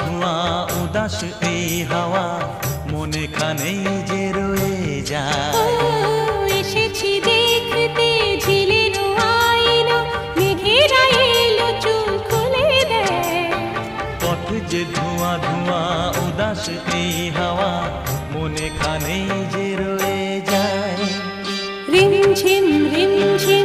ধোঁয়া উদাস এই হাওয়া মনে খানেই যে রয়ে যায়। এসেছি দেখতে ঝিলের আয়না, মেঘেরা এলো চুল খুলে দেয়। পথ যে ধোঁয়া ধোঁয়া উদাস এই হাওয়া মনে খানেই যে রয়ে যায়। রিমঝিম রিমঝিম